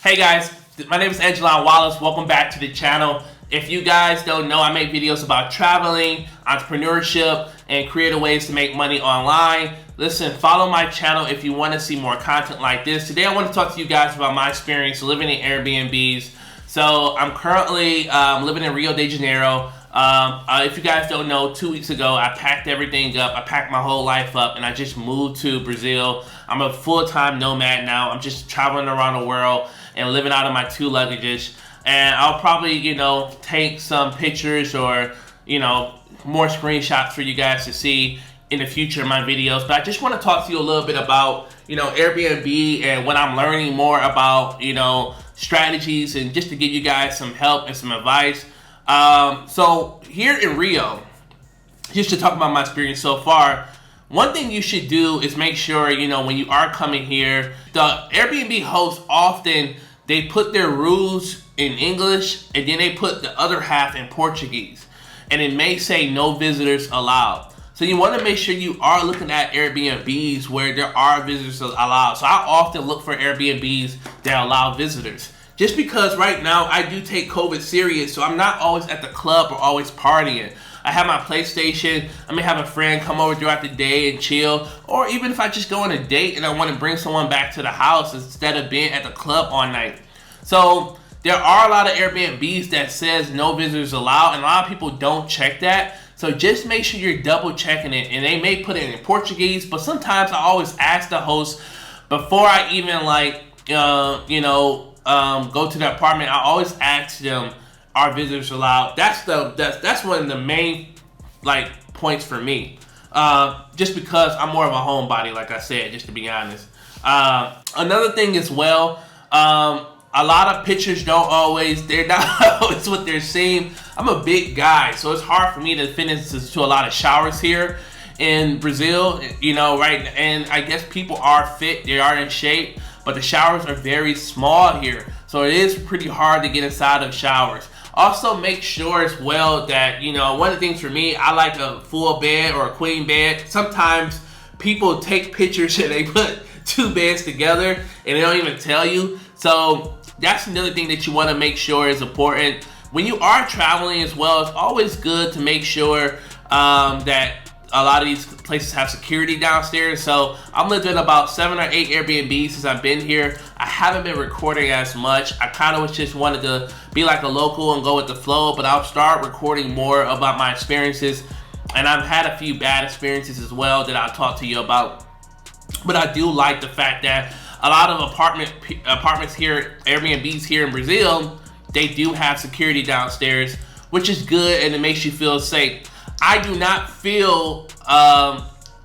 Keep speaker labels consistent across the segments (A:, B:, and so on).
A: Hey guys, my name is Aijalonwallace. Welcome back to the channel. If you guys don't know, I make videos about traveling, entrepreneurship, and creative ways to make money online. Listen, follow my channel if you want to see more content like this. Today I want to talk to you guys about my experience living in Airbnbs. So I'm currently living in Rio de Janeiro. If you guys don't know, 2 weeks ago I packed everything up. I packed my whole life up and I just moved to Brazil. I'm a full-time nomad now. I'm just traveling around the world and living out of my 2 luggages. And I'll probably, take some pictures or, more screenshots for you guys to see in the future of my videos. But I just want to talk to you a little bit about, Airbnb and what I'm learning more about, strategies, and just to give you guys some help and some advice. So here in Rio, just to talk about my experience so far, one thing you should do is make sure, when you are coming here, the Airbnb hosts often, they put their rules in English and then they put the other half in Portuguese. And it may say no visitors allowed. So you want to make sure you are looking at Airbnbs where there are visitors allowed. So I often look for Airbnbs that allow visitors. Just because right now I do take COVID serious, so I'm not always at the club or always partying. I have my PlayStation. I may have a friend come over throughout the day and chill. Or even if I just go on a date and I want to bring someone back to the house instead of being at the club all night. So there are a lot of Airbnbs that says no visitors allowed, and a lot of people don't check that. So just make sure you're double checking it, and they may put it in Portuguese, but sometimes I always ask the host before I even go to the apartment. I always ask them, are visitors allowed? That's one of the main points for me. Just because I'm more of a homebody, like I said, just to be honest. Another thing as well, a lot of pictures they're not always what they're saying. I'm a big guy, so it's hard for me to fit into a lot of showers here in Brazil, right? And I guess people are fit, they are in shape, but the showers are very small here. So it is pretty hard to get inside of showers. Also make sure as well that, one of the things for me, I like a full bed or a queen bed. Sometimes people take pictures and they put 2 beds together and they don't even tell you. So that's another thing that you want to make sure is important. When you are traveling as well, it's always good to make sure that a lot of these places have security downstairs. So I'm lived in about 7 or 8 Airbnbs since I've been here. I haven't been recording as much. I kind of just wanted to be like a local and go with the flow, but I'll start recording more about my experiences. And I've had a few bad experiences as well that I'll talk to you about. But I do like the fact that a lot of apartments here, Airbnbs here in Brazil, they do have security downstairs, which is good and it makes you feel safe. I do not feel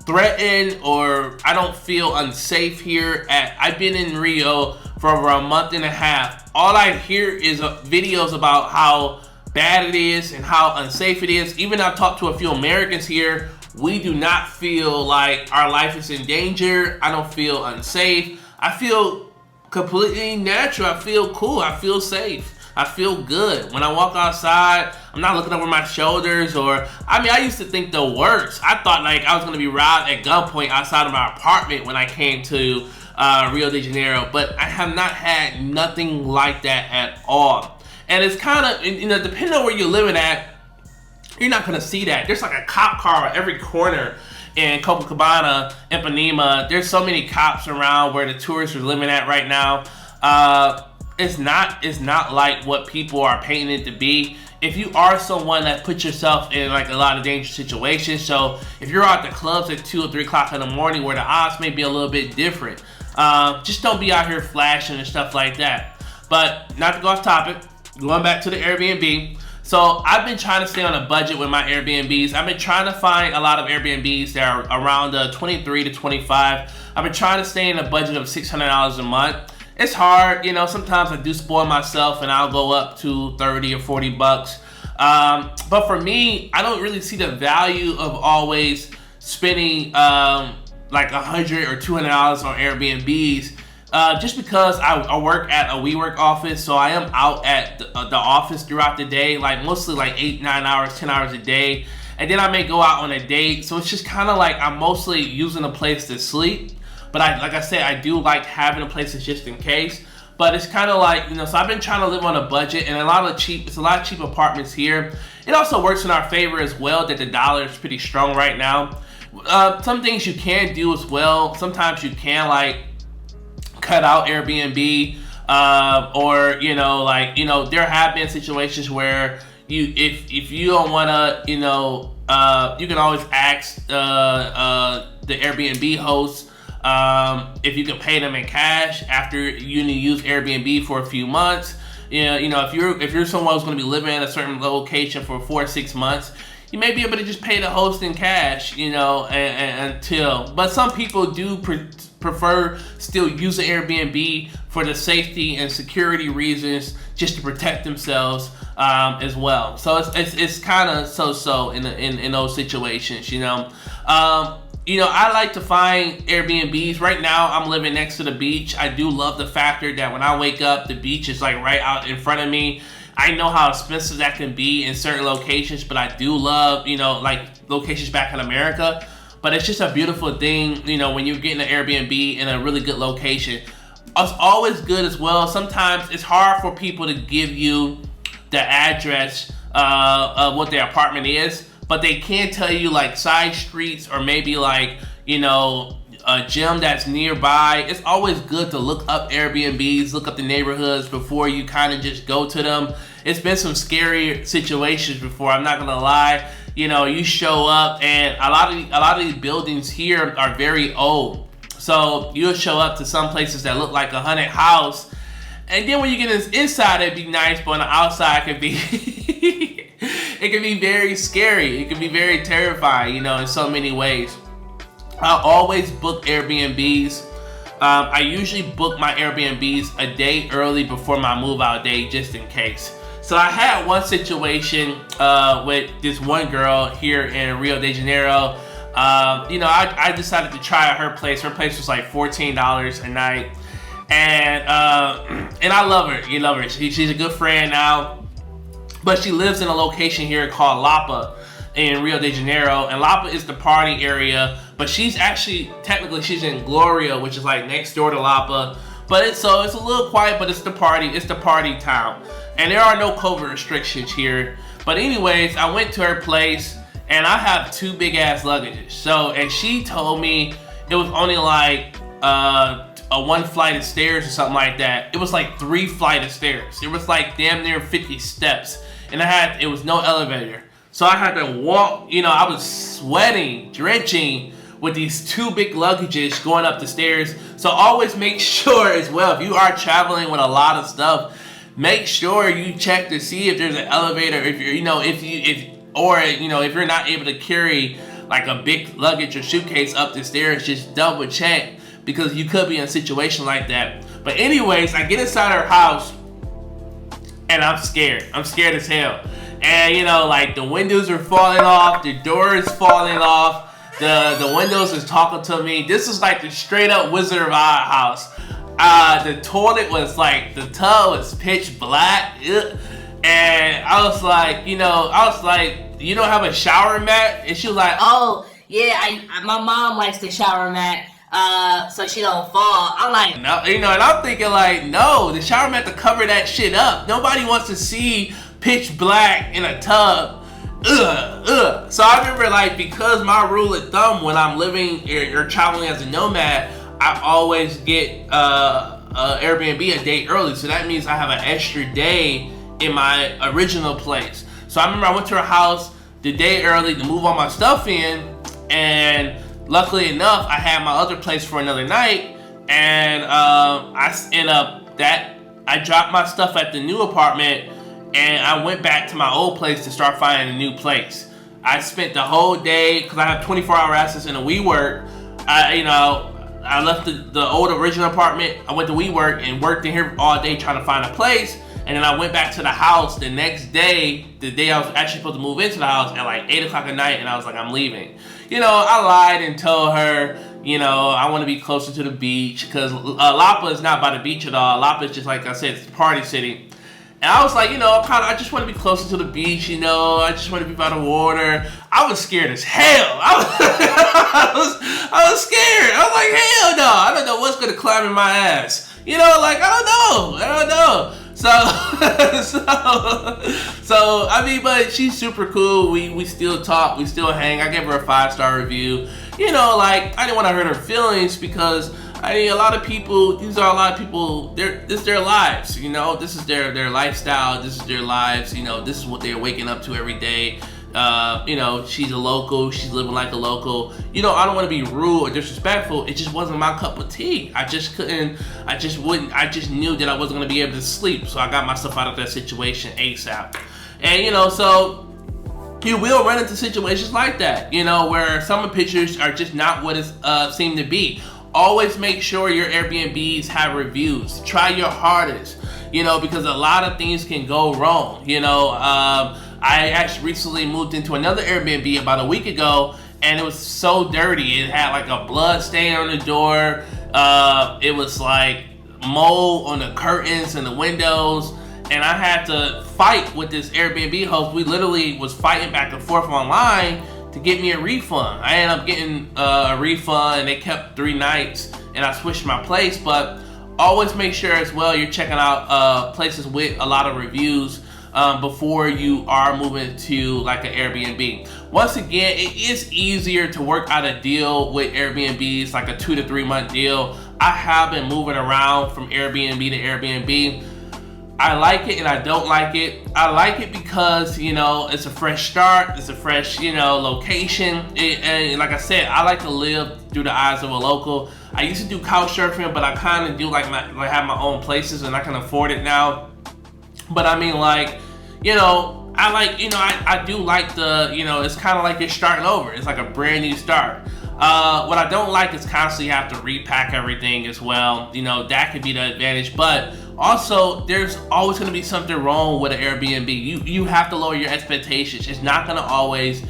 A: threatened, or I don't feel unsafe here. I've been in Rio for over a month and a half. All I hear is videos about how bad it is and how unsafe it is. Even I've talked to a few Americans here. We do not feel like our life is in danger. I don't feel unsafe. I feel completely natural. I feel cool. I feel safe. I feel good. When I walk outside, I'm not looking over my shoulders I used to think the worst. I thought I was going to be robbed at gunpoint outside of my apartment when I came to Rio de Janeiro, but I have not had nothing like that at all. And it's kind of, depending on where you're living at, you're not going to see that. There's a cop car at every corner in Copacabana, Ipanema. There's so many cops around where the tourists are living at right now. It's not like what people are painting it to be. If you are someone that puts yourself in a lot of dangerous situations, so if you're out the clubs at 2 or 3 o'clock in the morning where the odds may be a little bit different, just don't be out here flashing and stuff like that. But not to go off topic, going back to the Airbnb. So I've been trying to stay on a budget with my Airbnbs. I've been trying to find a lot of Airbnbs that are around 23 to 25. I've been trying to stay in a budget of $600 a month. It's hard, sometimes I do spoil myself and I'll go up to 30 or 40 bucks. But for me, I don't really see the value of always spending $100 or $200 on Airbnbs. Just because I work at a WeWork office, so I am out at the office throughout the day, mostly 8, 9 hours, 10 hours a day. And then I may go out on a date, so it's just kind of I'm mostly using a place to sleep. But like I said, I do like having a place just in case. But it's kind of like, so I've been trying to live on a budget, and it's a lot of cheap apartments here. It also works in our favor as well that the dollar is pretty strong right now. Some things you can do as well. Sometimes you can like cut out Airbnb, or there have been situations where if you don't want to, you can always ask the Airbnb host if you can pay them in cash after you use Airbnb for a few months. If you're someone who's going to be living in a certain location for 4 or 6 months, you may be able to just pay the host in cash, but some people do prefer still using Airbnb for the safety and security reasons, just to protect themselves as well. So it's kind of so in those situations, I like to find Airbnbs. Right now, I'm living next to the beach. I do love the factor that when I wake up, the beach is like right out in front of me. I know how expensive that can be in certain locations, but I do love, like locations back in America. But it's just a beautiful thing, when you're getting an Airbnb in a really good location. It's always good as well. Sometimes it's hard for people to give you the address of what their apartment is, but they can tell you like side streets or maybe like, a gym that's nearby. It's always good to look up Airbnbs, look up the neighborhoods before you kind of just go to them. It's been some scary situations before, I'm not gonna lie. You show up and a lot of these buildings here are very old. So you'll show up to some places that look like a haunted house, and then when you get inside, it'd be nice, but on the outside, it could be it can be very scary. It can be very terrifying, in so many ways. I always book Airbnbs. I usually book my Airbnbs a day early before my move out day, just in case. So I had one situation with this one girl here in Rio de Janeiro. I decided to try out her place. Her place was like $14 a night, and I love her. You love her. She's a good friend now, but she lives in a location here called Lapa in Rio de Janeiro, and Lapa is the party area. But she's in Gloria, which is like next door to Lapa. But it's a little quiet, but it's the party town. And there are no COVID restrictions here. But anyways, I went to her place, and I have 2 big ass luggages. And she told me it was only like a 1 flight of stairs or something like that. It was like 3 flights of stairs. It was like damn near 50 steps. And it was no elevator. So I had to walk, I was sweating, drenching with these 2 big luggages going up the stairs. So always make sure as well, if you are traveling with a lot of stuff, make sure you check to see if there's an elevator. If you're, if you're not able to carry like a big luggage or suitcase up the stairs, just double check, because you could be in a situation like that. But anyways, I get inside her house and I'm scared. I'm scared as hell. And like the windows are falling off, the door is falling off. The windows is talking to me. This is like the straight up Wizard of Oz house. The toilet was like, the tub was pitch black. And I was like, you don't have a shower mat? And she was like,
B: oh, yeah, my mom likes the shower mat, so she don't fall. I'm like,
A: no, and I'm thinking like, no, the shower mat to cover that shit up. Nobody wants to see pitch black in a tub. So I remember, like, because my rule of thumb when I'm living or traveling as a nomad, I always get Airbnb a day early. So that means I have an extra day in my original place. So I remember I went to her house the day early to move all my stuff in, and luckily enough, I had my other place for another night, and I dropped my stuff at the new apartment. And I went back to my old place to start finding a new place. I spent the whole day, because I have 24-hour access in a WeWork. I left the old original apartment. I went to WeWork and worked in here all day trying to find a place. And then I went back to the house the next day, the day I was actually supposed to move into the house, at like 8 o'clock at night, and I was like, I'm leaving. I lied and told her, I want to be closer to the beach, because Lapa is not by the beach at all. Lapa is just, like I said, it's a party city. And I was like, I just want to be closer to the beach, I just want to be by the water. I was scared as hell. I was scared. I was like, hell no. I don't know what's going to climb in my ass. You know, like, I don't know. So, I mean, but she's super cool. We still talk, we still hang. I gave her a 5-star review. You know, like, I didn't want to hurt her feelings because I mean, a lot of people, this is their lives, you know, this is their lifestyle, this is their lives, you know, this is what they're waking up to every day. You know, she's a local, she's living like a local. You know, I don't want to be rude or disrespectful. It just wasn't my cup of tea. I just knew that I wasn't going to be able to sleep. So I got myself out of that situation ASAP. And, you know, so you will run into situations like that, you know, where some of the pictures are just not what it seem to be. Always make sure your Airbnbs have reviews. Try your hardest, you know, because a lot of things can go wrong, you know. I actually recently moved into another Airbnb about a week ago, and it was so dirty. It had like a blood stain on the door. It was like mold on the curtains and the windows, and I had to fight with this Airbnb host. We literally was fighting back and forth online to get me a refund. I ended up getting a refund, and they kept 3 nights, and I switched my place. But always make sure as well you're checking out places with a lot of reviews before you are moving to like an Airbnb. Once again, it is easier to work out a deal with Airbnbs, like a 2 to 3 month deal. I have been moving around from Airbnb to Airbnb. I like it and I don't like it. I like it because, you know, it's a fresh start, it's a fresh, you know, location. And like I said, I like to live through the eyes of a local. I used to do couch surfing, but I kind of do like have my own places, and I can afford it now. But I mean, like, you know, I like, you know, I do like the, you know, it's kind of like you're starting over. It's like a brand new start. What I don't like is constantly have to repack everything as well. You know, that could be the advantage, but also there's always going to be something wrong with an Airbnb. You have to lower your expectations. It's not going to always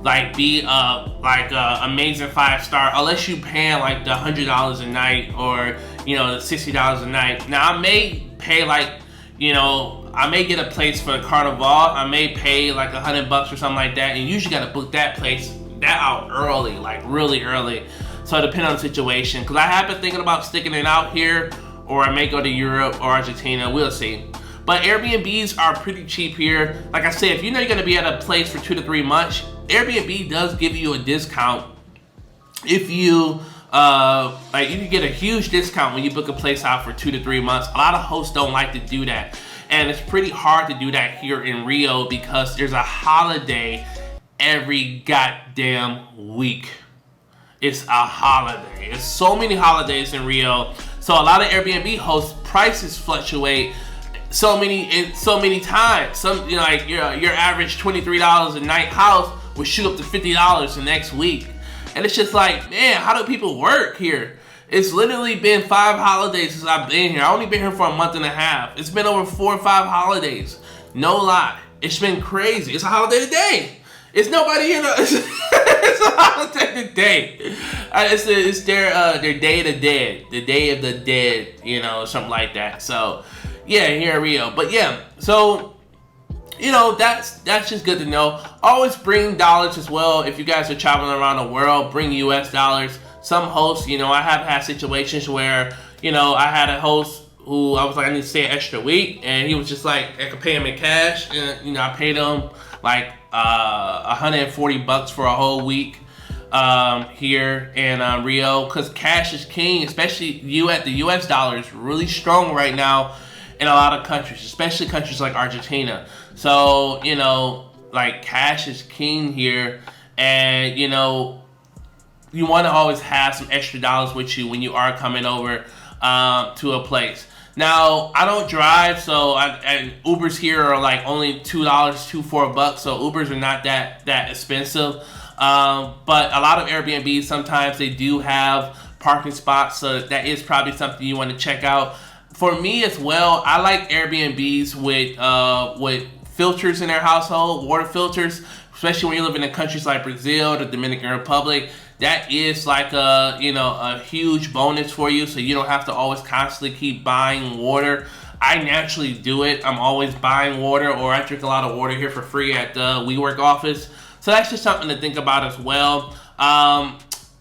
A: like be amazing 5-star unless you paying like the $100 a night or, you know, the $60 a night. Now I may pay like, you know, I may get a place for the Carnival. I may pay like $100 or something like that, and you usually got to book that place out early, like really early. So it depends on the situation. Because I have been thinking about sticking it out here, or I may go to Europe or Argentina. We'll see. But Airbnbs are pretty cheap here. Like I said, if you know you're going to be at a place for 2 to 3 months, Airbnb does give you a discount. If you like, you can get a huge discount when you book a place out for 2 to 3 months. A lot of hosts don't like to do that, and it's pretty hard to do that here in Rio because there's a holiday every goddamn week. It's a holiday. There's so many holidays in Rio, so a lot of Airbnb hosts prices fluctuate so many times. Some, you know, like your average $23 a night house will shoot up to $50 the next week. And it's just like, man, how do people work here? It's literally been 5 holidays since I've been here. I've only been here for a month and a half. It's been over 4 or 5 holidays. No lie. It's been crazy. It's a holiday today. It's nobody here. It's a holiday today. It's their Day of the Dead. The Day of the Dead, you know, something like that. So, yeah, here in Rio. But yeah, so, you know, that's just good to know. Always bring dollars as well. If you guys are traveling around the world, bring US dollars. Some hosts, you know, I have had situations where, you know, I had a host who I was like, I need to stay an extra week, and he was just like, I could pay him in cash, and, you know, I paid him like $140 for a whole week here in Rio, because cash is king, especially the US dollar is really strong right now in a lot of countries, especially countries like Argentina. So, you know, like, cash is king here, and, you know, you want to always have some extra dollars with you when you are coming over to a place. Now, I don't drive, so and Ubers here are like only $2, $4, so Ubers are not that expensive. But a lot of Airbnbs, sometimes they do have parking spots, so that is probably something you want to check out. For me as well, I like Airbnbs with filters in their household, water filters, especially when you're living in countries like Brazil, the Dominican Republic. That is like a huge bonus for you, so you don't have to always constantly keep buying water. I naturally do it. I'm always buying water, or I drink a lot of water here for free at the WeWork office. So that's just something to think about as well.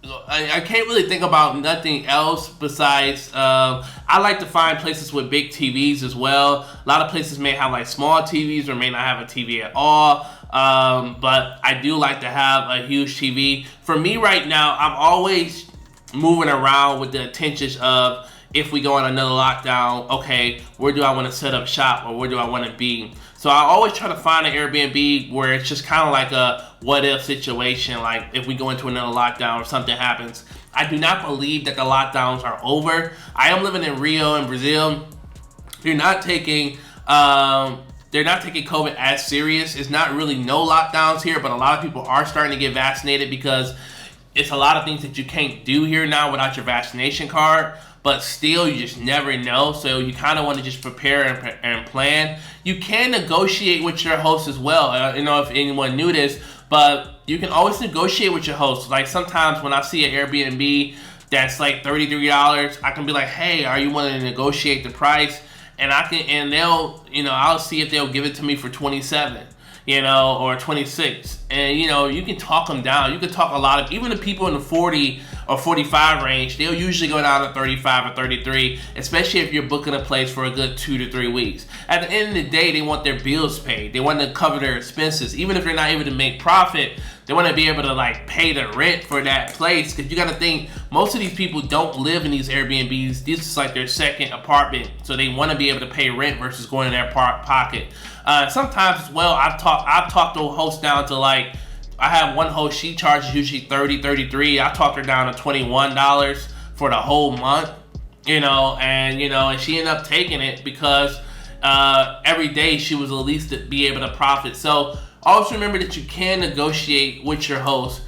A: I can't really think about nothing else besides I like to find places with big TVs as well. A lot of places may have like small TVs or may not have a TV at all. But I do like to have a huge TV. For me right now, I'm always moving around with the intentions of, if we go on another lockdown, okay, where do I want to set up shop, or where do I want to be? So I always try to find an Airbnb where it's just kind of like a what if situation, like if we go into another lockdown or something happens. I do not believe that the lockdowns are over. I am living in Rio in Brazil. They're not taking COVID as serious. It's not really no lockdowns here, but a lot of people are starting to get vaccinated because it's a lot of things that you can't do here now without your vaccination card. But still, you just never know. So you kind of want to just prepare and plan. You can negotiate with your host as well. I don't know if anyone knew this, but you can always negotiate with your host. Like sometimes when I see an Airbnb that's like $33, I can be like, hey, are you willing to negotiate the price? And they'll, I'll see if they'll give it to me for 27, or 26. And, you can talk them down. You can talk a lot of, even the people in the 40 or 45 range, they'll usually go down to 35 or 33, especially if you're booking a place for a good 2 to 3 weeks. At the end of the day, they want their bills paid. They want to cover their expenses. Even if they're not able to make profit, they want to be able to like pay the rent for that place. Because you got to think, most of these people don't live in these Airbnbs. This is like their second apartment. So they want to be able to pay rent versus going in their pocket. Sometimes as well, I've talked the host down to like, I have one host, she charges usually $30, $33. I talked her down to $21 for the whole month, and she ended up taking it because every day she was at least to be able to profit. So always remember that you can negotiate with your host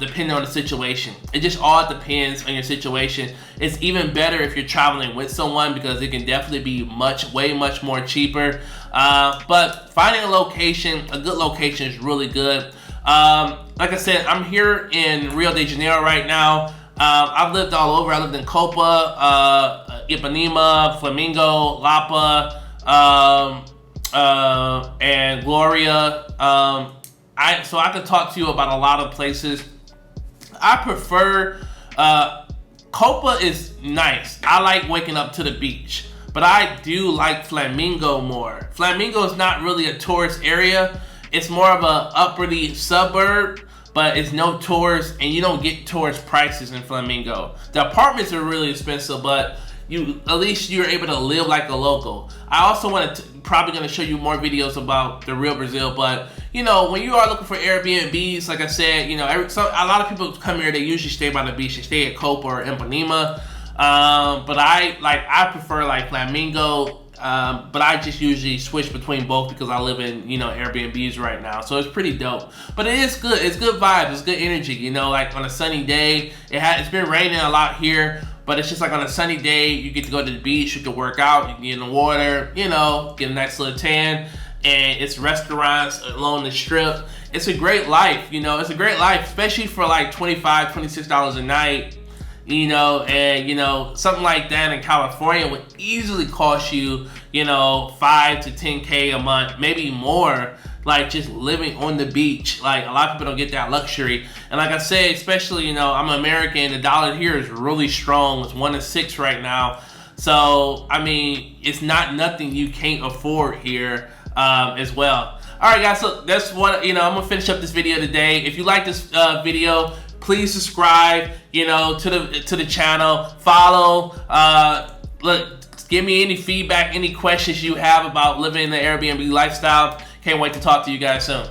A: depending on the situation. It just all depends on your situation. It's even better if you're traveling with someone because it can definitely be way much more cheaper. But finding a good location is really good. Like I said, I'm here in Rio de Janeiro right now. I've lived all over. I lived in Copa, Ipanema, Flamingo, Lapa, and Gloria. So I could talk to you about a lot of places. I prefer, Copa is nice. I like waking up to the beach, but I do like Flamingo more. Flamingo is not really a tourist area. It's more of a upperly suburb, but it's no tourists, and you don't get tourist prices in Flamingo. The apartments are really expensive, but at least you're able to live like a local. I also probably going to show you more videos about the real Brazil, but when you are looking for Airbnbs, like I said, a lot of people come here, they usually stay by the beach. They stay at Copa or Ipanema, but I prefer like Flamingo. But I just usually switch between both because I live in, Airbnbs right now. So it's pretty dope. But it is good. It's good vibes. It's good energy. Like on a sunny day, it's been raining a lot here, but it's just like on a sunny day, you get to go to the beach, you can work out, you can get in the water, get a nice little tan. And it's restaurants along the strip. It's a great life, it's a great life, especially for like $25, $26 a night. Something like that in California would easily cost you, 5 to 10K a month, maybe more, like just living on the beach. Like a lot of people don't get that luxury. And like I said, especially, I'm American, the dollar here is really strong. It's 1 to 6 right now. So, I mean, it's not nothing you can't afford here as well. All right, guys, so that's what, I'm going to finish up this video today. If you like this video, please subscribe, to the channel. Follow. Give me any feedback, any questions you have about living in the Airbnb lifestyle. Can't wait to talk to you guys soon.